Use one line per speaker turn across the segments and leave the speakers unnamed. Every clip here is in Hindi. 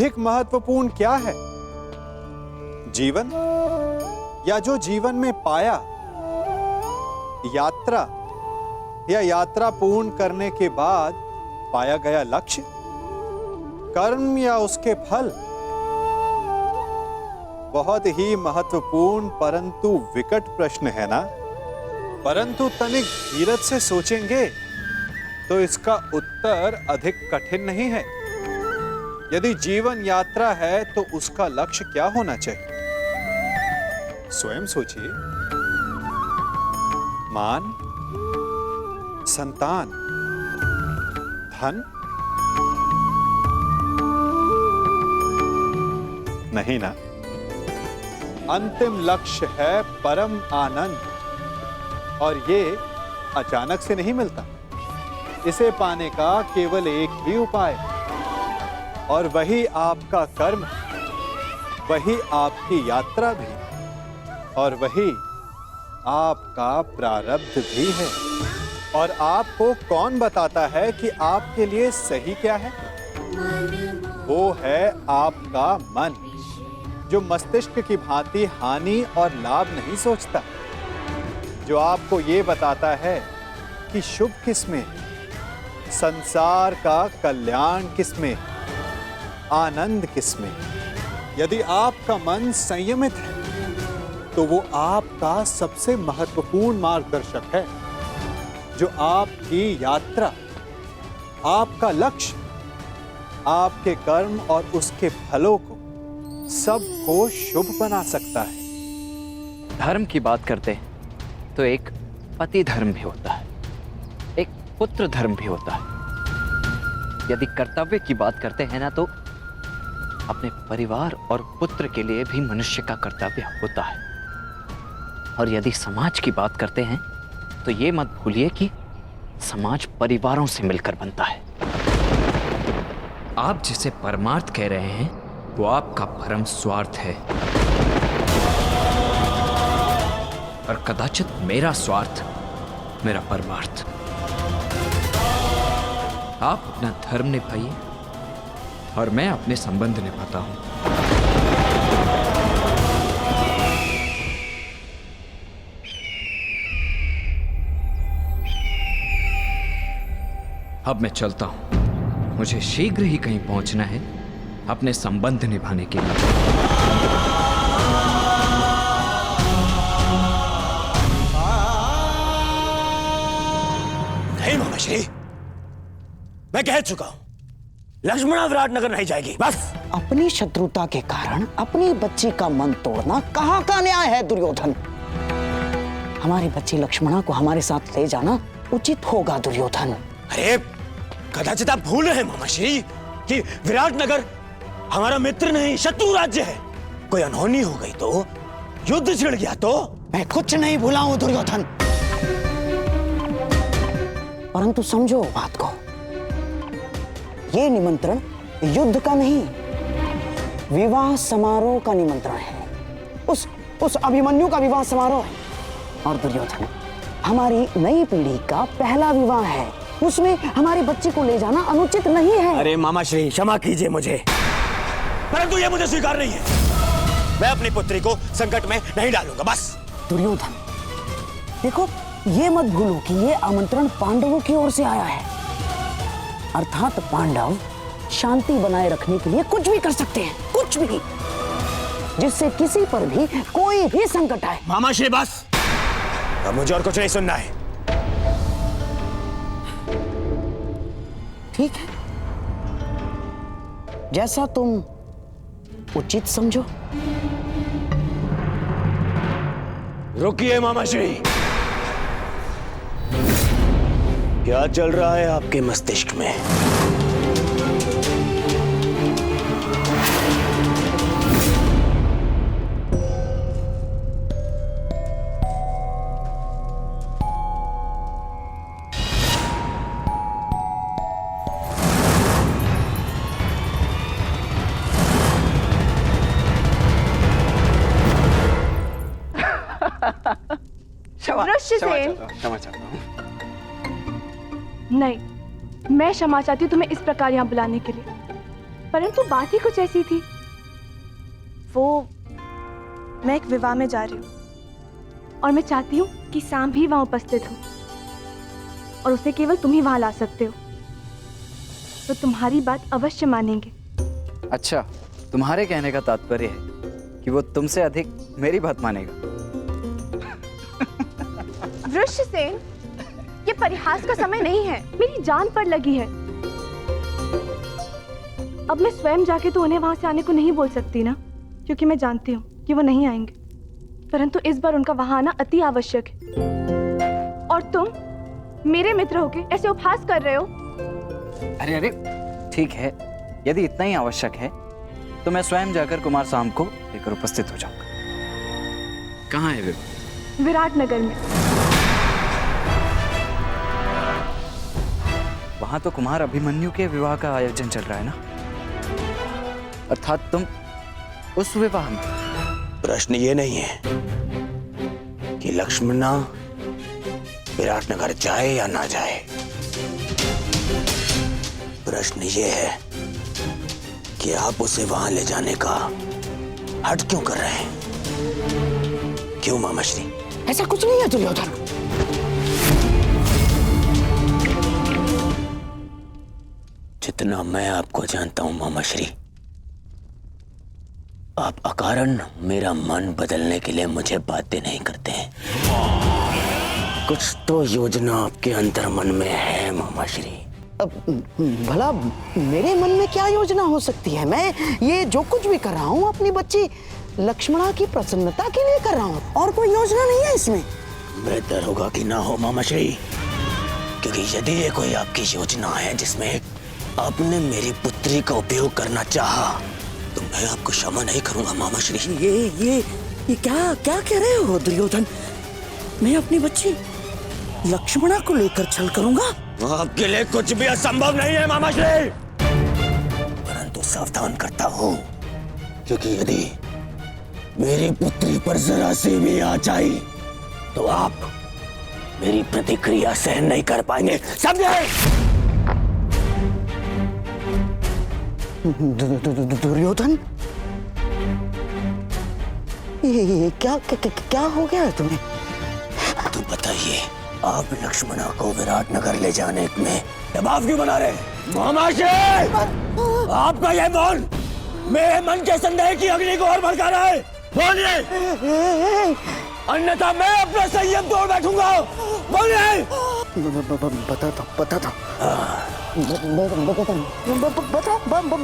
अधिक महत्वपूर्ण क्या है, जीवन या जो जीवन में पाया, यात्रा या यात्रा पूर्ण करने के बाद पाया गया लक्ष्य, कर्म या उसके फल? बहुत ही महत्वपूर्ण परंतु विकट प्रश्न है ना। परंतु तनिक धीरज से सोचेंगे तो इसका उत्तर अधिक कठिन नहीं है। यदि जीवन यात्रा है तो उसका लक्ष्य क्या होना चाहिए? स्वयं सोचिए। मान, संतान, धन? नहीं ना। अंतिम लक्ष्य है परम आनंद, और ये अचानक से नहीं मिलता। इसे पाने का केवल एक ही उपाय, और वही आपका कर्म, वही आपकी यात्रा भी, और वही आपका प्रारब्ध भी है। और आपको कौन बताता है कि आपके लिए सही क्या है? वो है आपका मन, जो मस्तिष्क की भांति हानि और लाभ नहीं सोचता, जो आपको ये बताता है कि शुभ किसमें, संसार का कल्याण किसमें, आनंद किसमें। यदि आपका मन संयमित है तो वो आपका सबसे महत्वपूर्ण मार्गदर्शक है, जो आपकी यात्रा, आपका लक्ष्य, आपके कर्म और उसके फलों को सबको शुभ बना सकता है।
धर्म की बात करते हैं तो एक पति धर्म भी होता है, एक पुत्र धर्म भी होता है। यदि कर्तव्य की बात करते हैं ना, तो अपने परिवार और पुत्र के लिए भी मनुष्य का कर्तव्य होता है। और यदि समाज की बात करते हैं तो ये मत भूलिए कि समाज परिवारों से मिलकर बनता है। आप जिसे परमार्थ कह रहे हैं वो आपका परम स्वार्थ है, और कदाचित मेरा स्वार्थ मेरा परमार्थ। आप अपना धर्म निभाइए और मैं अपने संबंध निभाता हूं। अब मैं चलता हूं, मुझे शीघ्र ही कहीं पहुंचना है अपने संबंध निभाने के लिए।
नहीं मामाश्री, मैं कह चुका हूं, लक्ष्मणा विराटनगर नहीं जाएगी, बस।
अपनी शत्रुता के कारण अपनी बच्ची का मन तोड़ना कहाँ का न्याय है दुर्योधन? हमारी बच्ची लक्ष्मणा को हमारे साथ ले जाना उचित होगा दुर्योधन।
अरे कदाचित आप भूल रहे हैं मामाश्री कि विराटनगर हमारा मित्र नहीं शत्रु राज्य है। कोई अनहोनी हो गई तो, युद्ध छिड़ गया तो?
मैं कुछ नहीं भूला हूं दुर्योधन, परंतु समझो बात को, ये निमंत्रण युद्ध का नहीं, विवाह समारोह का निमंत्रण है। उस अभिमन्यु का विवाह समारोह है। और दुर्योधन, हमारी नई पीढ़ी का पहला विवाह है, उसमें हमारी बच्ची को ले जाना अनुचित नहीं है।
अरे मामाश्री, क्षमा कीजिए मुझे, परंतु ये मुझे स्वीकार नहीं है। मैं अपनी पुत्री को संकट में नहीं डालूंगा, बस।
दुर्योधन, देखो, ये मत भूलो कि ये आमंत्रण पांडवों की ओर से आया है, अर्थात पांडव शांति बनाए रखने के लिए कुछ भी कर सकते हैं, कुछ भी, जिससे किसी पर भी कोई भी संकट आए।
मामाश्री बस, अब मुझे और कुछ नहीं सुनना है।
ठीक है, जैसा तुम उचित समझो।
रुकिए मामाश्री, क्या चल रहा है आपके मस्तिष्क में?
वृश्चिसेन,
क्षमा चाहता हूं।
नहीं, मैं क्षमा चाहती हूँ तुम्हें इस प्रकार यहाँ बुलाने के लिए। परंतु बात ही कुछ ऐसी थी। वो, मैं एक विवाह में जा रही हूँ और मैं चाहती हूँ कि सांब भी वहां उपस्थित हो और उसे केवल तुम ही वहां ला सकते हो, तो तुम्हारी बात अवश्य मानेंगे।
अच्छा, तुम्हारे कहने का तात्पर्य है कि वो तुमसे अधिक मेरी बात मानेगा।
वृषसेन, ये परिहास का समय नहीं है, मेरी जान पर लगी है। अब मैं स्वयं जाके तो उन्हें वहां से आने को नहीं बोल सकती ना, क्योंकि मैं जानती हूँ कि वो नहीं आएंगे। परंतु इस बार उनका वहां आना अति आवश्यक है और तुम मेरे मित्र होके ऐसे उपहास कर रहे हो।
अरे अरे, ठीक है, यदि इतना ही आवश्यक है तो मैं स्वयं जाकर कुमार सांब को लेकर उपस्थित हो जाऊंगा। कहाँ है वे?
विराट नगर में।
वहां तो कुमार अभिमन्यु के विवाह का आयोजन चल रहा है ना, अर्थात तुम उस विवाह में।
प्रश्न ये नहीं है कि लक्ष्मणा विराटनगर जाए या ना जाए, प्रश्न ये है कि आप उसे वहां ले जाने का हट क्यों कर रहे हैं? क्यों मामाश्री?
ऐसा कुछ नहीं है दुर्योधन।
जितना मैं आपको जानता हूं मामाश्री, आप अकारण मेरा मन बदलने के लिए मुझे बातें नहीं करते हैं। कुछ तो योजना आपके अंतर मन में है मामाश्री।
अब भला मेरे मन में क्या योजना हो सकती है? मैं ये जो कुछ भी कर रहा हूँ अपनी बच्ची लक्ष्मणा की प्रसन्नता के लिए कर रहा हूँ, और कोई योजना नहीं है इसमें।
बेहतर होगा कि ना हो मामाश्री, क्योंकि यदि ये कोई आपकी योजना है जिसमें आपने मेरी पुत्री का उपयोग करना चाहा, तो मैं आपको क्षमा नहीं करूंगा मामाश्री।
ये क्या क्या कह रहे हो दुर्योधन? मैं अपनी बच्ची लक्ष्मणा को लेकर छल करूंगा?
आपके लिए कुछ भी असंभव नहीं है मामाश्री, परंतु सावधान करता हूँ, क्योंकि यदि मेरी पुत्री पर जरा सी भी आँच आई तो आप मेरी प्रतिक्रिया सहन नहीं कर पाएंगे, समझे?
दुर्योधन, ये क्या हो गया है तुम्हें?
तो बताइए, आप लक्ष्मणा को विराटनगर ले जाने में दबाव क्यों बना रहे? मामाश्री, आपका यह मौन मेरे मन के संदेह की अग्नि को और भड़का रहा है। बोलिए, अन्यथा मैं अपना संयम तोड़ बैठूंगा। बोलिए।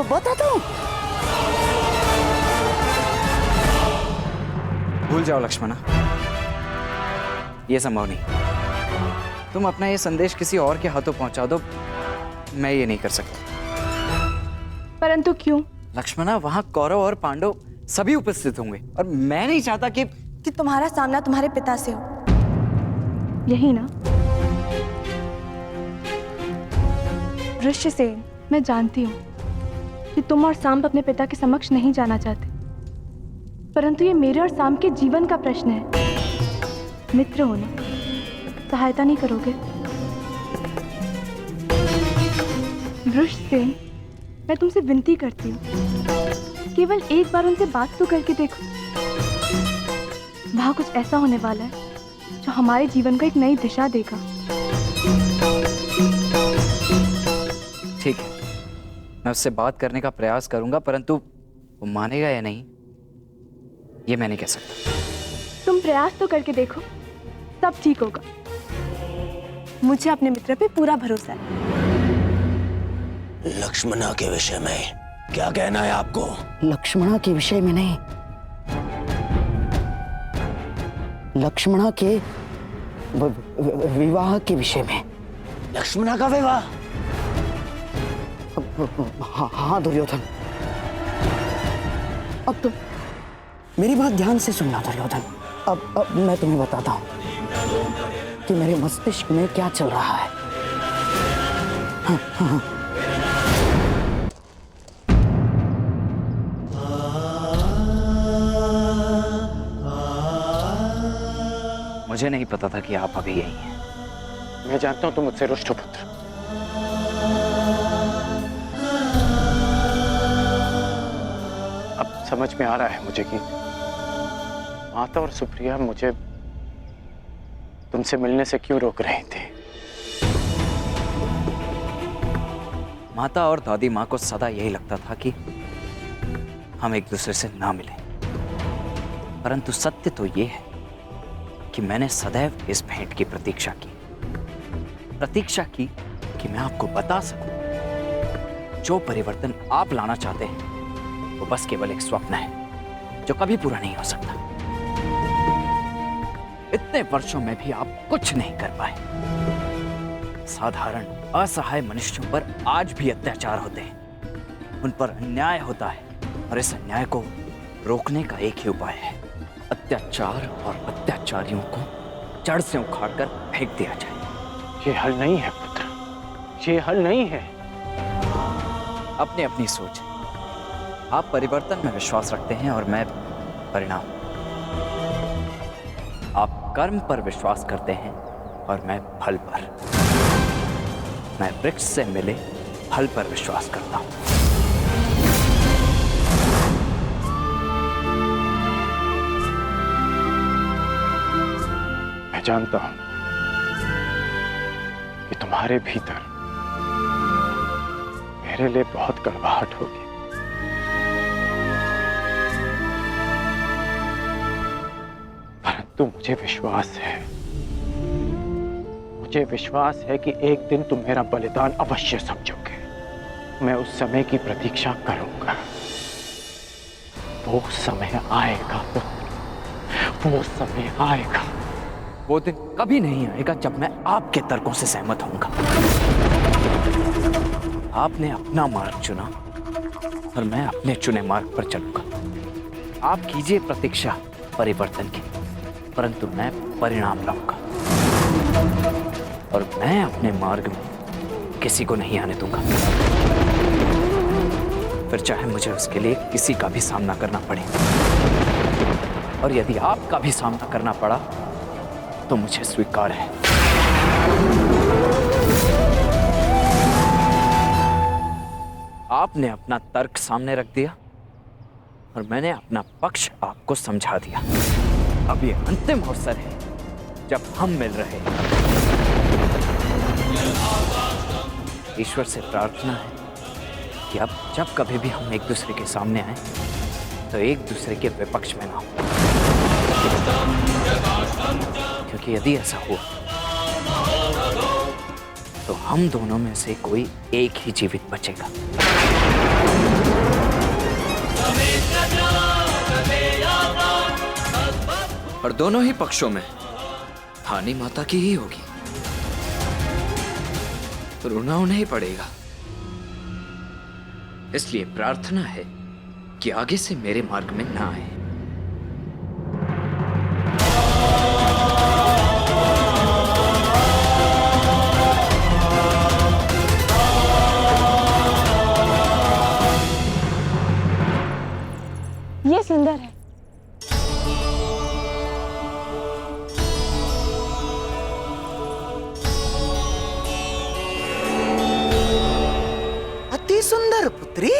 बताता हूँ।
भूल जाओ लक्ष्मणा, ये संभव नहीं। तुम अपना ये संदेश किसी और के हाथों पहुंचा दो, मैं ये नहीं कर सकता।
परंतु क्यों?
लक्ष्मणा, वहां कौरव और पांडव सभी उपस्थित होंगे और मैं नहीं चाहता कि
तुम्हारा सामना तुम्हारे पिता से हो, यही ना? वृषसेन, मैं जानती हूँ कि तुम और सांब अपने पिता के समक्ष नहीं जाना चाहते, परंतु ये मेरे और सांब के जीवन का प्रश्न है। मित्र हो ना, सहायता नहीं करोगे? वृषसेन, मैं तुमसे विनती करती हूँ, केवल एक बार उनसे बात तो करके देखो। वहां कुछ ऐसा होने वाला है जो हमारे जीवन को एक नई दिशा देगा।
ठीक है, मैं उससे बात करने का प्रयास करूंगा, परंतु वो मानेगा या नहीं ये मैं नहीं कह सकता।
तुम प्रयास तो करके देखो, सब ठीक होगा। मुझे अपने मित्र पे पूरा भरोसा है।
लक्ष्मणा के विषय में क्या कहना है आपको?
लक्ष्मणा के विषय में नहीं, लक्ष्मणा के विवाह के विषय में।
लक्ष्मणा का विवाह?
हाँ दुर्योधन, अब तुम मेरी बात ध्यान से सुनना दुर्योधन। अब मैं तुम्हें बताता हूं कि मेरे मस्तिष्क में क्या चल रहा है। हाँ।
मुझे नहीं पता था कि आप अभी यही हैं।
मैं जानता हूं तुम मुझसे रुष्ट हो पुत्र। अब समझ में आ रहा है मुझे कि माता और सुप्रिया मुझे तुमसे मिलने से क्यों रोक रही थी।
माता और दादी माँ को सदा यही लगता था कि हम एक दूसरे से ना मिलें, परंतु सत्य तो ये है कि मैंने सदैव इस भेंट की प्रतीक्षा की कि मैं आपको बता सकूं जो परिवर्तन आप लाना चाहते हैं वो बस केवल एक स्वप्न है जो कभी पूरा नहीं हो सकता। इतने वर्षों में भी आप कुछ नहीं कर पाए। साधारण असहाय मनुष्यों पर आज भी अत्याचार होते हैं, उन पर अन्याय होता है और इस अन्याय को रोकने का एक ही उपाय है, अत्याचार और अत्याचारियों को जड़ से उखाड़कर फेंक दिया जाए।
ये हल नहीं है पुत्र, ये हल नहीं है।
अपनी अपनी सोच है। आप परिवर्तन में विश्वास रखते हैं और मैं परिणाम। आप कर्म पर विश्वास करते हैं और मैं फल पर। मैं वृक्ष से मिले फल पर विश्वास करता हूं।
मैं जानता हूं कि तुम्हारे भीतर मेरे लिए बहुत कड़वाहट होगी, परंतु मुझे विश्वास है कि एक दिन तुम मेरा बलिदान अवश्य समझोगे। मैं उस समय की प्रतीक्षा करूंगा। वो समय आएगा पुत्र, वो समय आएगा।
वो दिन कभी नहीं आएगा जब मैं आपके तर्कों से सहमत होऊंगा। आपने अपना मार्ग चुना और मैं अपने चुने मार्ग पर चलूंगा। आप कीजिए प्रतीक्षा परिवर्तन की, परंतु मैं परिणाम लाऊंगा और मैं अपने मार्ग में किसी को नहीं आने दूंगा, फिर चाहे मुझे उसके लिए किसी का भी सामना करना पड़े। और यदि आपका भी सामना करना पड़ा तो मुझे स्वीकार है। आपने अपना तर्क सामने रख दिया और मैंने अपना पक्ष आपको समझा दिया। अब ये अंतिम अवसर है जब हम मिल रहे हैं। ईश्वर से प्रार्थना है कि अब जब कभी भी हम एक दूसरे के सामने आए तो एक दूसरे के विपक्ष में ना हो, क्योंकि यदि ऐसा हुआ तो हम दोनों में से कोई एक ही जीवित बचेगा। और दोनों ही पक्षों में हानि माता की ही होगी। रोना उन्हें ही पड़ेगा। इसलिए प्रार्थना है कि आगे से मेरे मार्ग में ना आए।
ये सुंदर है।
अति सुंदर पुत्री,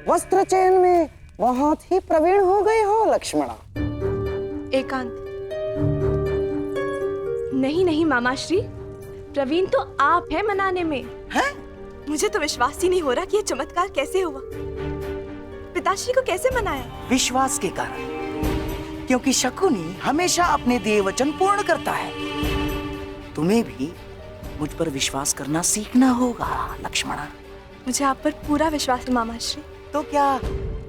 वस्त्र चयन में बहुत ही प्रवीण हो गए हो लक्ष्मणा।
एकांत। नहीं नहीं मामाश्री, प्रवीण तो आप हैं मनाने में।
हैं?
मुझे तो विश्वास ही नहीं हो रहा कि ये चमत्कार कैसे हुआ। पिताश्री को कैसे मनाया?
विश्वास के कारण, क्योंकि शकुनी हमेशा अपने दिए वचन पूर्ण करता है। तुम्हें भी मुझ पर विश्वास करना सीखना होगा लक्ष्मणा।
मुझे आप पर पूरा विश्वास है मामाश्री।
तो क्या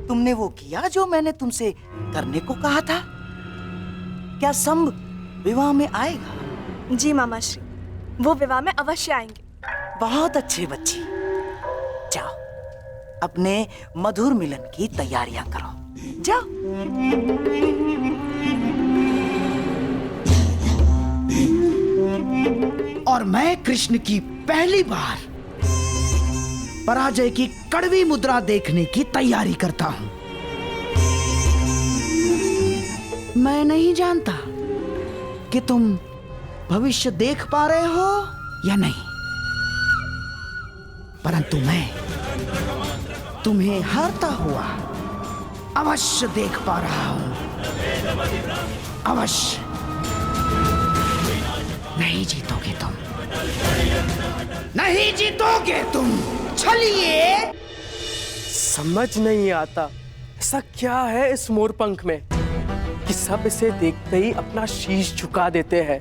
तुमने वो किया जो मैंने तुमसे करने को कहा था? क्या संभ विवाह में आएगा?
जी मामाश्री, वो विवाह में अवश्य आएंगे।
बहुत अच्छे बच्चे, जाओ अपने मधुर मिलन की तैयारियां करो। जाओ।
और मैं कृष्ण की पहली बार पराजय की कड़वी मुद्रा देखने की तैयारी करता हूं। मैं नहीं जानता कि तुम भविष्य देख पा रहे हो या नहीं, परंतु मैं तुम्हें हारता हुआ अवश्य देख पा रहा हूं, अवश्य। नहीं जीतोगे तुम, नहीं जीतोगे तुम। चलिए।
समझ नहीं आता ऐसा क्या है इस मोरपंख में कि सब इसे देखते ही अपना शीश झुका देते हैं।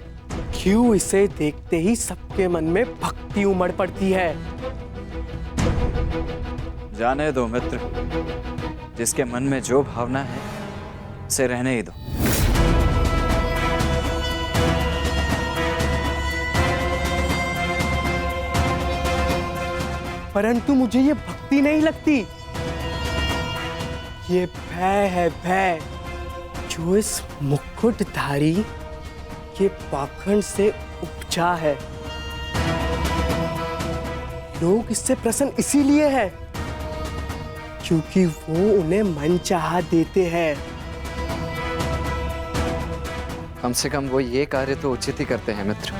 क्यों इसे देखते ही सबके मन में भक्ति उमड़ पड़ती है।
जाने दो मित्र, जिसके मन में जो भावना है उसे रहने ही दो।
परंतु मुझे ये भक्ति नहीं लगती, ये भय है, भय जो इस मुकुटधारी के पाखंड से उपजा है। लोग इससे प्रसन्न इसीलिए है क्योंकि वो उन्हें मनचाहा देते हैं।
कम से कम वो ये कार्य तो उचित ही करते हैं मित्र।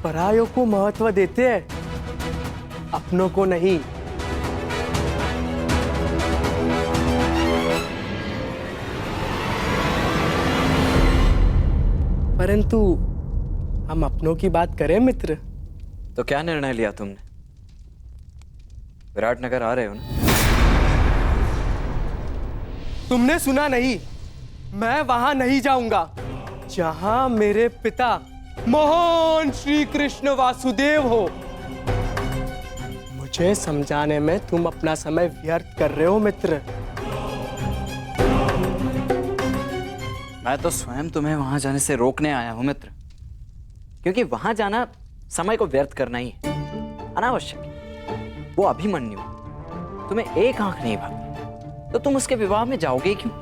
परायों को महत्व देते हैं, अपनों को नहीं। परंतु हम अपनों की बात करें मित्र।
तो क्या निर्णय लिया तुमने? विराटनगर आ रहे हो ना?
तुमने सुना नहीं, मैं वहां नहीं जाऊंगा जहां मेरे पिता महान श्री कृष्ण वासुदेव हो। मुझे समझाने में तुम अपना समय व्यर्थ कर रहे हो मित्र।
मैं तो स्वयं तुम्हें वहां जाने से रोकने आया हूं मित्र, क्योंकि वहां जाना समय को व्यर्थ करना ही है, अनावश्यक है। वो अभिमन्यु तुम्हें एक आंख नहीं भाती तो तुम उसके विवाह में जाओगे क्यों?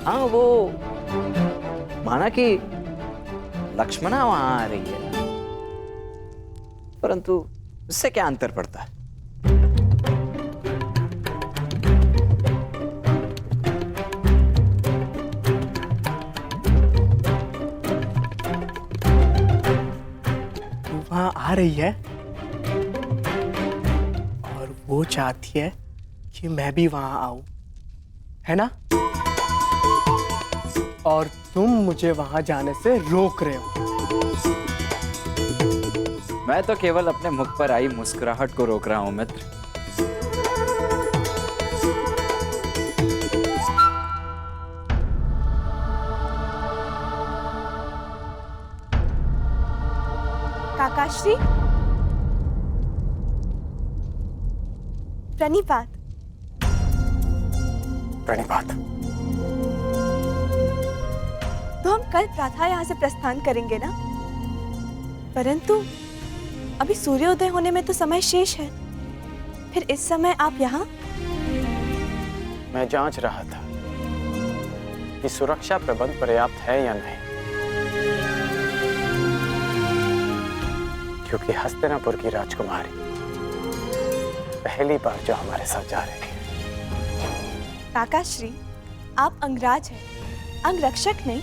हाँ, वो माना कि लक्ष्मणा वहां आ रही है, परंतु उससे क्या अंतर पड़ता है?
वहां आ रही है और वो चाहती है कि मैं भी वहां आऊं, है ना? और तुम मुझे वहां जाने से रोक रहे हो।
मैं तो केवल अपने मुख पर आई मुस्कुराहट को रोक रहा हूं मित्र।
काकाश्री, प्रणिपात।
प्रणिपात।
तो हम कल प्रातः यहाँ से प्रस्थान करेंगे ना? परंतु अभी सूर्योदय होने में तो समय शेष है। फिर इस समय आप यहाँ?
मैं जांच रहा था कि सुरक्षा प्रबंध पर्याप्त है या नहीं, क्योंकि हस्तिनापुर की राजकुमारी पहली बार जो हमारे साथ जा रही है।
काकाश्री, आप अंगराज हैं, अंगरक्षक नहीं।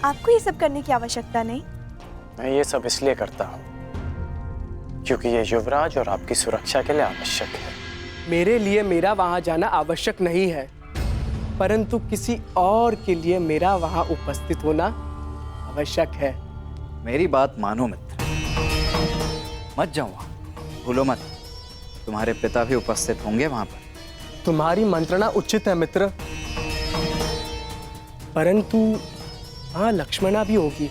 आपको ये सब करने की आवश्यकता नहीं।
मैं ये सब इसलिए करता हूँ क्योंकि ये युवराज और आपकी सुरक्षा के लिए आवश्यक है।
मेरे लिए मेरा वहां जाना आवश्यक नहीं है, परंतु किसी और के लिए मेरा वहां उपस्थित होना आवश्यक है।
मेरी बात मानो मित्र, मत जाओ वहां, भूलो मत, तुम्हारे पिता भी उपस्थित होंगे वहां पर।
तुम्हारी मंत्रणा उचित है मित्र, परंतु वहां लक्ष्मणा भी होगी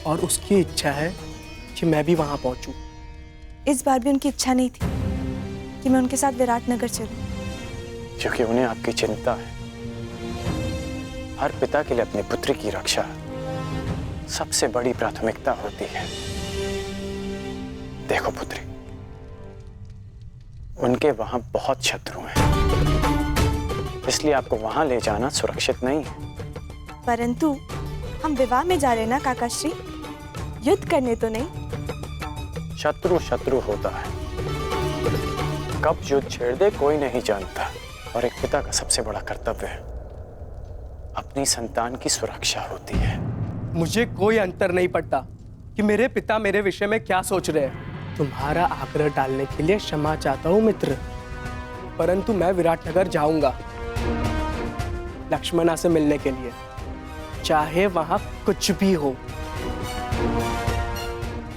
और उसकी इच्छा है कि मैं भी वहां पहुंचूं।
इस बार भी उनकी इच्छा नहीं थी कि मैं उनके साथ विराटनगर चलूं।
क्योंकि उन्हें आपकी चिंता है। हर पिता के लिए अपनी पुत्री की रक्षा सबसे बड़ी प्राथमिकता होती है। देखो पुत्री, उनके वहां बहुत शत्रु हैं, इसलिए आपको वहां ले जाना सुरक्षित नहीं है।
परंतु हम विवाह में जा रहे ना काकाश्री, युद्ध करने तो नहीं।
शत्रु शत्रु होता है, कब युद्ध छेड़ दे कोई नहीं जानता। और एक पिता का सबसे बड़ा कर्तव्य अपनी संतान की सुरक्षा होती है।
मुझे कोई अंतर नहीं पड़ता कि मेरे पिता मेरे विषय में क्या सोच रहे हैं। तुम्हारा आग्रह टालने के लिए क्षमा चाहता हूँ मित्र, परंतु मैं विराटनगर जाऊंगा लक्ष्मणा से मिलने के लिए, चाहे वहां कुछ भी हो।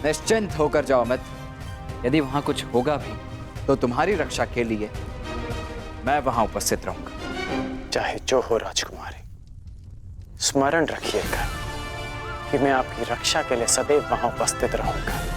निश्चिंत होकर जाओ मित्र। यदि वहां कुछ होगा भी तो तुम्हारी रक्षा के लिए मैं वहां उपस्थित रहूंगा।
चाहे जो हो राजकुमारी, स्मरण रखिएगा कि मैं आपकी रक्षा के लिए सदैव वहां उपस्थित रहूंगा।